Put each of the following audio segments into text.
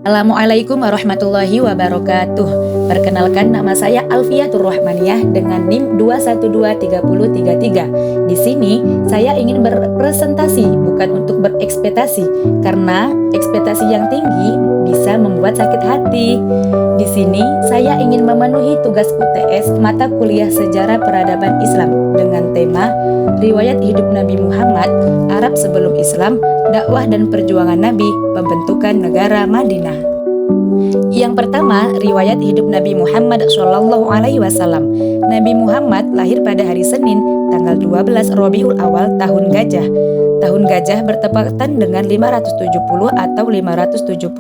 Assalamualaikum warahmatullahi wabarakatuh. Perkenalkan, nama saya Alfiatur Rahmaniyah dengan NIM 2123033. Di sini saya ingin berpresentasi bukan untuk berekspektasi, karena ekspektasi yang tinggi bisa membuat sakit hati. Di sini saya ingin memenuhi tugas UTS mata kuliah Sejarah Peradaban Islam dengan tema Riwayat Hidup Nabi Muhammad, Arab sebelum Islam, Dakwah dan Perjuangan Nabi, Pembentukan Negara Madinah. Yang pertama, riwayat hidup Nabi Muhammad SAW. Nabi Muhammad lahir pada hari Senin, tanggal 12 Rabiul Awal tahun Gajah. Tahun Gajah bertepatan dengan 570 atau 571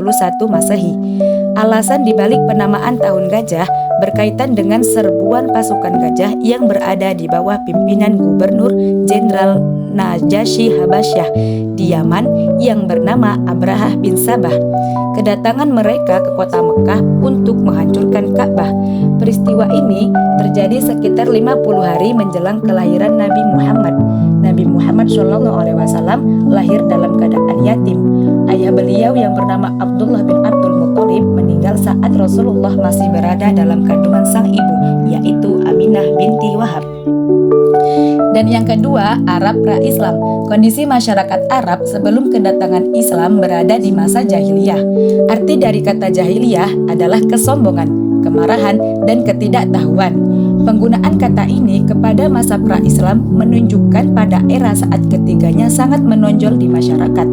Masehi. Alasan dibalik penamaan Tahun Gajah berkaitan dengan serbuan pasukan gajah yang berada di bawah pimpinan Gubernur Jenderal Najasyi Habasyah di Yaman yang bernama Abrahah bin Sabah. Kedatangan mereka ke kota Mekah untuk menghancurkan Ka'bah. Peristiwa ini terjadi sekitar 50 hari menjelang kelahiran Nabi Muhammad. Nabi Muhammad SAW lahir dalam keadaan yatim. Ayah beliau yang bernama Abdullah bin Abdul Muthalib meninggal saat Rasulullah masih berada dalam kandungan sang ibu, yaitu Aminah binti Wahab. Dan yang kedua, Arab pra-Islam. Kondisi masyarakat Arab sebelum kedatangan Islam berada di masa jahiliyah. Arti dari kata jahiliyah adalah kesombongan, kemarahan, dan ketidaktahuan. Penggunaan kata ini kepada masa pra-Islam menunjukkan pada era saat ketiganya sangat menonjol di masyarakat.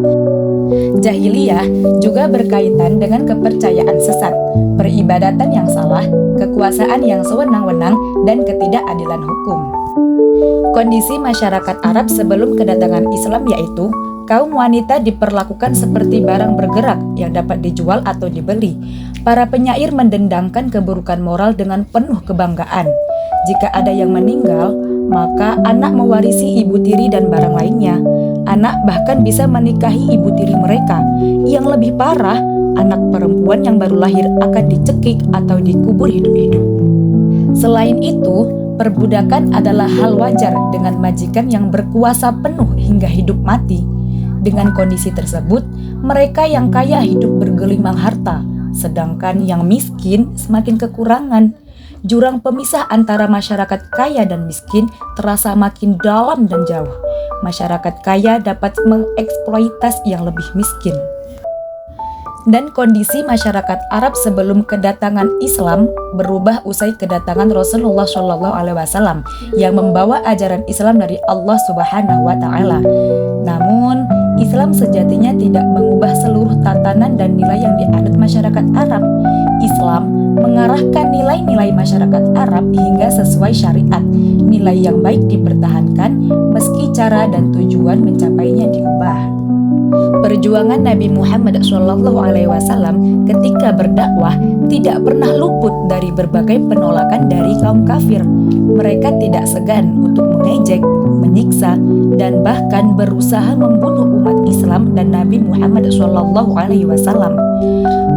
Jahiliyah juga berkaitan dengan kepercayaan sesat, peribadatan yang salah, kekuasaan yang sewenang-wenang, dan ketidakadilan hukum. Kondisi masyarakat Arab sebelum kedatangan Islam yaitu kaum wanita diperlakukan seperti barang bergerak yang dapat dijual atau dibeli. Para penyair mendendangkan keburukan moral dengan penuh kebanggaan. Jika ada yang meninggal, maka anak mewarisi ibu tiri dan barang lainnya. Anak bahkan bisa menikahi ibu tiri mereka. Yang lebih parah, anak perempuan yang baru lahir akan dicekik atau dikubur hidup-hidup. Selain itu, perbudakan adalah hal wajar dengan majikan yang berkuasa penuh hingga hidup mati. Dengan kondisi tersebut, mereka yang kaya hidup bergelimang harta, sedangkan yang miskin semakin kekurangan. Jurang pemisah antara masyarakat kaya dan miskin terasa makin dalam dan jauh. Masyarakat kaya dapat mengeksploitasi yang lebih miskin. Dan kondisi masyarakat Arab sebelum kedatangan Islam berubah usai kedatangan Rasulullah SAW yang membawa ajaran Islam dari Allah Subhanahu wa Ta'ala. Namun, Islam sejatinya tidak mengubah seluruh tatanan dan nilai yang dianut masyarakat Arab. Islam mengarahkan nilai-nilai masyarakat Arab hingga sesuai syariat. Nilai yang baik dipertahankan meski cara dan tujuan mencapainya diubah. Perjuangan Nabi Muhammad SAW ketika berdakwah tidak pernah luput dari berbagai penolakan dari kaum kafir. Mereka tidak segan untuk mengejek, menyiksa, dan bahkan berusaha membunuh umat Islam dan Nabi Muhammad SAW.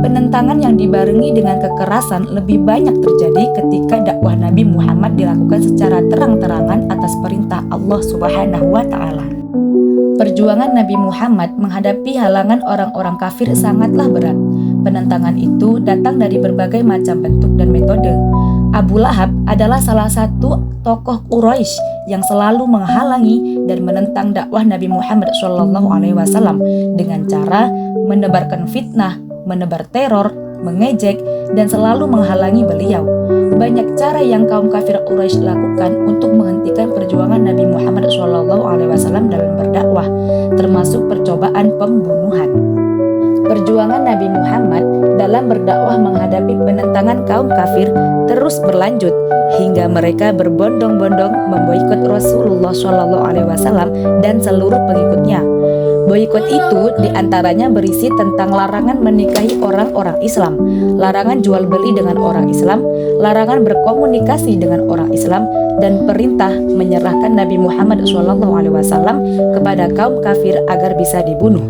Penentangan yang dibarengi dengan kekerasan lebih banyak terjadi ketika dakwah Nabi Muhammad dilakukan secara terang-terangan atas perintah Allah Subhanahu wa Ta'ala. Perjuangan Nabi Muhammad menghadapi halangan orang-orang kafir sangatlah berat. Penentangan itu datang dari berbagai macam bentuk dan metode. Abu Lahab adalah salah satu tokoh Quraisy yang selalu menghalangi dan menentang dakwah Nabi Muhammad SAW dengan cara menebarkan fitnah, menebar teror, mengejek, dan selalu menghalangi beliau. Banyak cara yang kaum kafir Quraisy lakukan untuk menghentikan perjuangan Nabi Muhammad SAW dalam berdakwah, termasuk percobaan pembunuhan. Perjuangan Nabi Muhammad dalam berdakwah menghadapi penentangan kaum kafir terus berlanjut hingga mereka berbondong-bondong memboikot Rasulullah SAW dan seluruh pengikutnya. Boikot itu diantaranya berisi tentang larangan menikahi orang-orang Islam, larangan jual beli dengan orang Islam, larangan berkomunikasi dengan orang Islam, dan perintah menyerahkan Nabi Muhammad SAW kepada kaum kafir agar bisa dibunuh.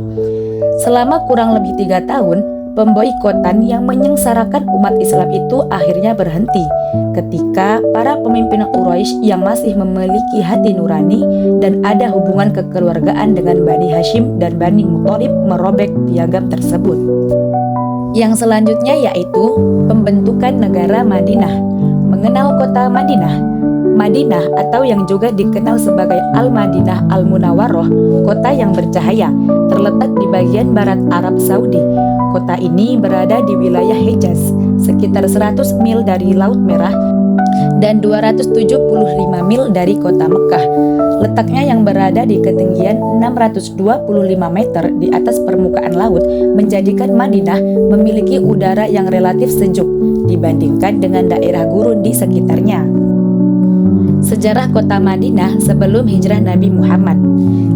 Selama kurang lebih 3 tahun, pemboikotan yang menyengsarakan umat Islam itu akhirnya berhenti ketika para pemimpin Quraisy yang masih memiliki hati nurani dan ada hubungan kekeluargaan dengan Bani Hashim dan Bani Muthalib merobek piagam tersebut. Yang selanjutnya yaitu pembentukan negara Madinah. Mengenal kota Madinah. Madinah atau yang juga dikenal sebagai Al-Madinah Al-Munawwaroh, kota yang bercahaya, terletak di bagian barat Arab Saudi. Kota ini berada di wilayah Hejaz, sekitar 100 mil dari Laut Merah dan 275 mil dari kota Mekah. Letaknya yang berada di ketinggian 625 meter di atas permukaan laut menjadikan Madinah memiliki udara yang relatif sejuk dibandingkan dengan daerah gurun di sekitarnya. Sejarah kota Madinah sebelum hijrah Nabi Muhammad.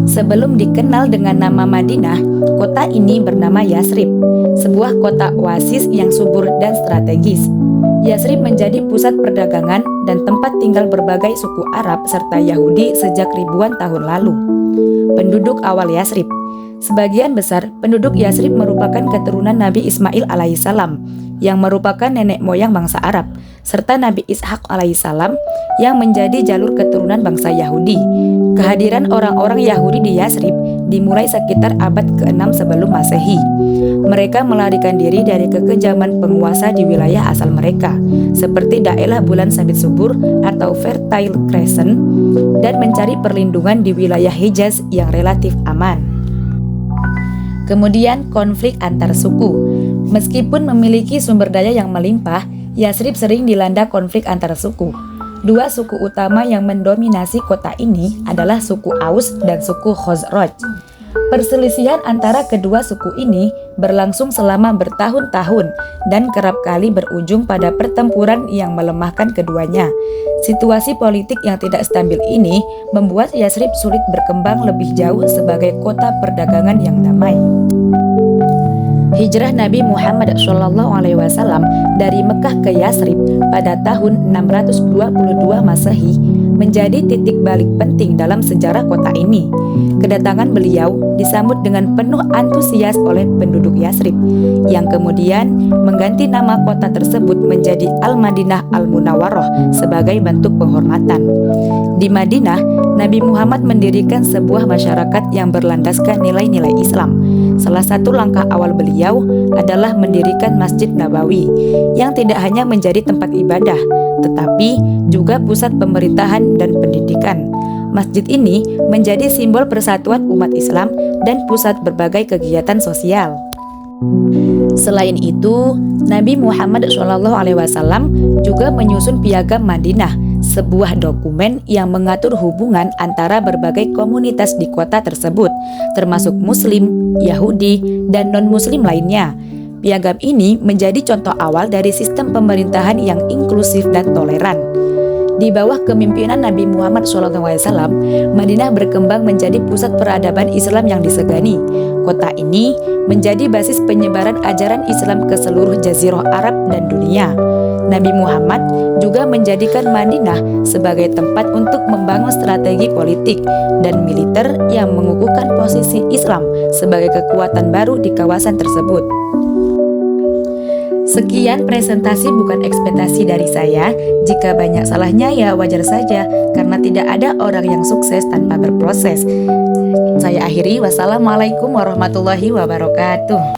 Sebelum dikenal dengan nama Madinah, kota ini bernama Yasrib, sebuah kota oasis yang subur dan strategis. Yasrib menjadi pusat perdagangan dan tempat tinggal berbagai suku Arab serta Yahudi sejak ribuan tahun lalu. Penduduk awal Yasrib. Sebagian besar penduduk Yasrib merupakan keturunan Nabi Ismail alaihissalam yang merupakan nenek moyang bangsa Arab, serta Nabi Ishak alaihissalam yang menjadi jalur keturunan bangsa Yahudi. Kehadiran orang-orang Yahudi di Yasrib dimulai sekitar abad ke-6 sebelum Masehi. Mereka melarikan diri dari kekejaman penguasa di wilayah asal mereka, seperti daerah bulan sabit subur atau Fertile Crescent, dan mencari perlindungan di wilayah Hijaz yang relatif aman. Kemudian konflik antar suku. Meskipun memiliki sumber daya yang melimpah, Yasrib sering dilanda konflik antar suku. Dua suku utama yang mendominasi kota ini adalah suku Aus dan suku Khazraj. Perselisihan antara kedua suku ini berlangsung selama bertahun-tahun dan kerap kali berujung pada pertempuran yang melemahkan keduanya. Situasi politik yang tidak stabil ini membuat Yasrib sulit berkembang lebih jauh sebagai kota perdagangan yang damai. Hijrah Nabi Muhammad SAW dari Mekah ke Yasrib pada tahun 622 Masehi menjadi titik balik penting dalam sejarah kota ini. Kedatangan beliau disambut dengan penuh antusias oleh penduduk Yasrib, yang kemudian mengganti nama kota tersebut menjadi Al-Madinah Al-Munawwaroh sebagai bentuk penghormatan. Di Madinah, Nabi Muhammad mendirikan sebuah masyarakat yang berlandaskan nilai-nilai Islam. Salah satu langkah awal beliau adalah mendirikan Masjid Nabawi, yang tidak hanya menjadi tempat ibadah, tetapi juga pusat pemerintahan dan pendidikan. Masjid ini menjadi simbol persatuan umat Islam dan pusat berbagai kegiatan sosial. Selain itu, Nabi Muhammad SAW juga menyusun Piagam Madinah, sebuah dokumen yang mengatur hubungan antara berbagai komunitas di kota tersebut, termasuk Muslim, Yahudi, dan non-Muslim lainnya. Piagam ini menjadi contoh awal dari sistem pemerintahan yang inklusif dan toleran. Di bawah kepemimpinan Nabi Muhammad SAW, Madinah berkembang menjadi pusat peradaban Islam yang disegani. Kota ini menjadi basis penyebaran ajaran Islam ke seluruh Jazirah Arab dan dunia. Nabi Muhammad juga menjadikan Madinah sebagai tempat untuk membangun strategi politik dan militer yang mengukuhkan posisi Islam sebagai kekuatan baru di kawasan tersebut. Sekian presentasi bukan ekspektasi dari saya. Jika banyak salahnya ya wajar saja, karena tidak ada orang yang sukses tanpa berproses. Saya akhiri, wassalamualaikum warahmatullahi wabarakatuh.